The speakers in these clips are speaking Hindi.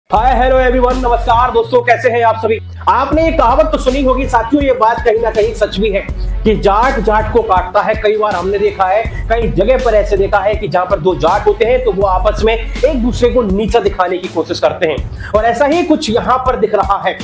हाय हेलो एवरीवन, नमस्कार दोस्तों, कैसे हैं आप सभी। आपने ये कहावत तो सुनी होगी साथियों, ये बात कहीं ना कहीं सच भी है कि जाट जाट को काटता है। कई बार हमने देखा है, कई जगह पर ऐसे देखा है कि जहां पर दो जाट होते हैं तो वो आपस में एक दूसरे को नीचा दिखाने की कोशिश करते हैं, और ऐसा ही कुछ यहां पर दिख रहा है।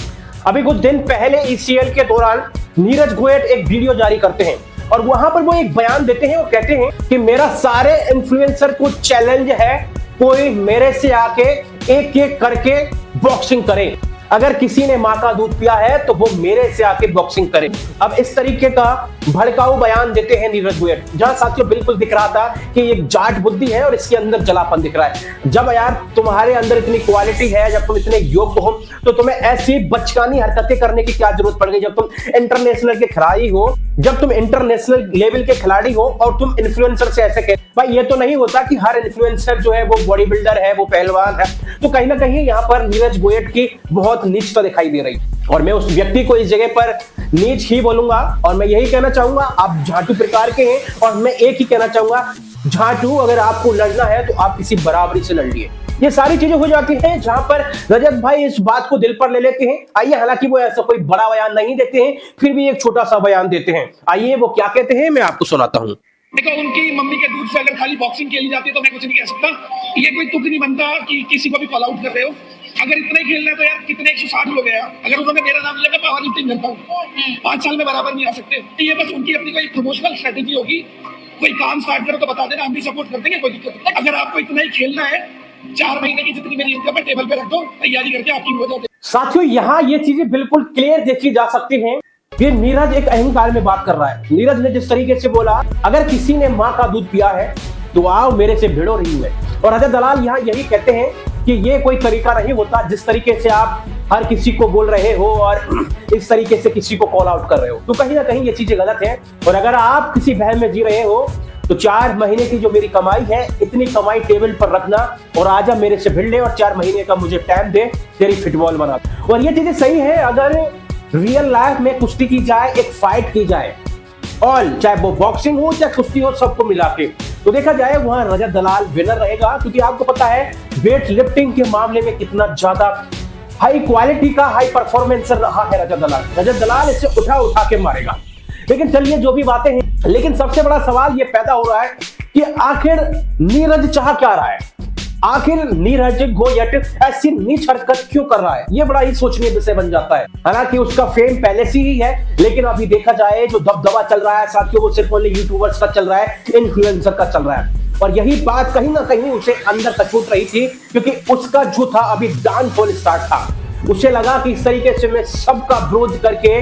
अभी कुछ दिन पहले ईसीएल के दौरान नीरज गोयल एक वीडियो जारी करते हैं और वहां पर वो एक बयान देते हैं और कहते हैं कि मेरा सारे इन्फ्लुएंसर को चैलेंज है, कोई मेरे से आके एक एक करके बॉक्सिंग करे। अगर किसी ने मां का दूध पिया है तो वो मेरे से आके बॉक्सिंग करे। अब इस तरीके का भड़काऊ बयान देते हैं नीरज गोयल, जहां साथियों बिल्कुल दिख रहा था कि ये जाट बुद्धि है और इसके अंदर जलापन दिख रहा है। जब यार तुम्हारे अंदर इतनी क्वालिटी है, जब तुम इतने योग्य हो, तो तुम्हें ऐसी बचकानी हरकतें करने की क्या जरूरत पड़ गई। जब तुम इंटरनेशनल के खिलाड़ी हो, जब तुम इंटरनेशनल लेवल के खिलाड़ी हो और तुम इन्फ्लुएंसर से ऐसे कह, भाई ये तो नहीं होता कि हर इन्फ्लुएंसर जो है वो बॉडी बिल्डर है, वो पहलवान है। तो कहीं ना कहीं यहाँ पर नीरज गोयल की बहुत नीचता दिखाई दे रही, और मैं उस व्यक्ति को इस जगह पर नीच ही बोलूंगा। और मैं यही कहना चाहूंगा, आप झाटू प्रकार के हैं, और मैं एक ही कहना चाहूंगा, झाटू अगर आपको लड़ना है तो आप किसी बराबरी से लड़ लिए। ये सारी चीजें हो जाती हैं जहां पर रजत भाई इस बात को दिल पर ले लेते हैं। आइए, हालांकि वो ऐसा कोई बड़ा बयान नहीं देते हैं, फिर भी एक छोटा सा बयान देते हैं। आइए वो क्या कहते हैं, मैं आपको सुनाता हूँ। देखो, उनकी मम्मी के दूध से अगर खाली बॉक्सिंग खेली जाती तो मैं कुछ नहीं कह सकता। ये कोई तुक नहीं बनता कि किसी को भी कॉल आउट कर रहे हो। अगर इतना ही खेलना है तो यार कितने 160 लोग हैं। अगर उन्होंने मेरा नाम लिया, मैं पावर लिफ्टिंग करता हूँ, 5 साल में बराबर नहीं आ सकते। ये बस उनकी अपनी कोई प्रमोशनल स्ट्रेटेजी होगी। कोई काम स्टार्ट करो तो बता देना, हम भी सपोर्ट कर देंगे, कोई दिक्कत नहीं। अगर आपको इतना ही खेलना है, 4 महीने की जितनी मेरी इनकम है टेबल पे रख दो, तैयारी करके आपकी हो जाए। साथियों यहाँ ये चीजें बिल्कुल क्लियर देखी जा सकती हैं। ये नीरज एक अहंकार में बात कर रहा है। नीरज ने जिस तरीके से बोला, अगर किसी ने माँ का दूध पिया है तो आओ मेरे से भिड़ो रही है। और अजय दलाल यहाँ यही कहते हैं कि ये कोई तरीका नहीं होता जिस तरीके से आप हर किसी को बोल रहे हो और इस तरीके से किसी को कॉल आउट कर रहे हो। तो कहीं ना कहीं ये चीजें गलत है। और अगर आप किसी बहन में जी रहे हो तो 4 महीने की जो मेरी कमाई है, इतनी कमाई टेबल पर रखना और आजा मेरे से भिड़ ले और 4 महीने का मुझे टाइम दे, तेरी फुटबॉल बना। और ये चीजें सही है। अगर रियल लाइफ में कुश्ती की जाए, एक फाइट की जाए, ऑल चाहे वो बॉक्सिंग हो चाहे कुश्ती हो, सबको मिला के तो देखा जाए वहां रजत दलाल विनर रहेगा। क्योंकि आपको पता है वेट लिफ्टिंग के मामले में कितना ज्यादा हाई क्वालिटी का हाई परफॉर्मेंसर रहा है रजत दलाल। रजत दलाल इसे उठा उठा के मारेगा। लेकिन चलिए, जो भी बातें हैं, लेकिन सबसे बड़ा सवाल ये पैदा हो रहा है कि आखिर नीरज चाह क्या रहा है। आखिर नीरज गोयल ऐसी नीच हरकत क्यों कर रहा है, ये बड़ा ही सोचनीय विषय बन जाता है। हालांकि उसका फेम पहले से ही है, लेकिन अभी देखा जाए जो दबदबा चल रहा है साथियों, वो सिर्फ ओनली यूट्यूबर्स का चल रहा है, इन्फ्लुएंसर का चल रहा है। और यही बात कहीं ना कहीं उसे अंदर कचूट रही थी, क्योंकि उसका जो था अभी डाउनफॉल स्टार्ट था। उसे लगा कि इस तरीके से मैं सबका विरोध करके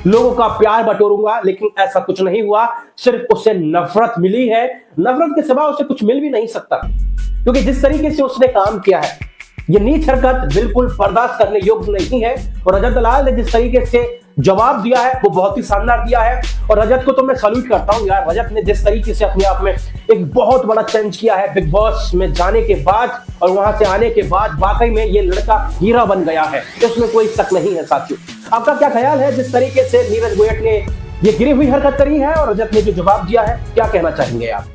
लोगों का प्यार बटोरूंगा, लेकिन ऐसा कुछ नहीं हुआ। सिर्फ उसे नफरत मिली है। नफरत के सिवा उसे कुछ मिल भी नहीं सकता, क्योंकि जिस तरीके से उसने काम किया है, ये नीच हरकत बिल्कुल बर्दाश्त करने योग्य नहीं है। और रजत दलाल ने जिस तरीके से जवाब दिया है वो बहुत ही शानदार दिया है। और रजत को तो मैं सैल्यूट करता हूं यार। रजत ने जिस तरीके से अपने आप में एक बहुत बड़ा चेंज किया है बिग बॉस में जाने के बाद और वहां से आने के बाद, वाकई में ये लड़का हीरा बन गया है, इसमें कोई शक नहीं है साथियों। आपका क्या ख्याल है जिस तरीके से नीरज गोयल ने ये गिरी हुई हरकत करी है और रजत ने जो जवाब दिया है, क्या कहना चाहेंगे आप?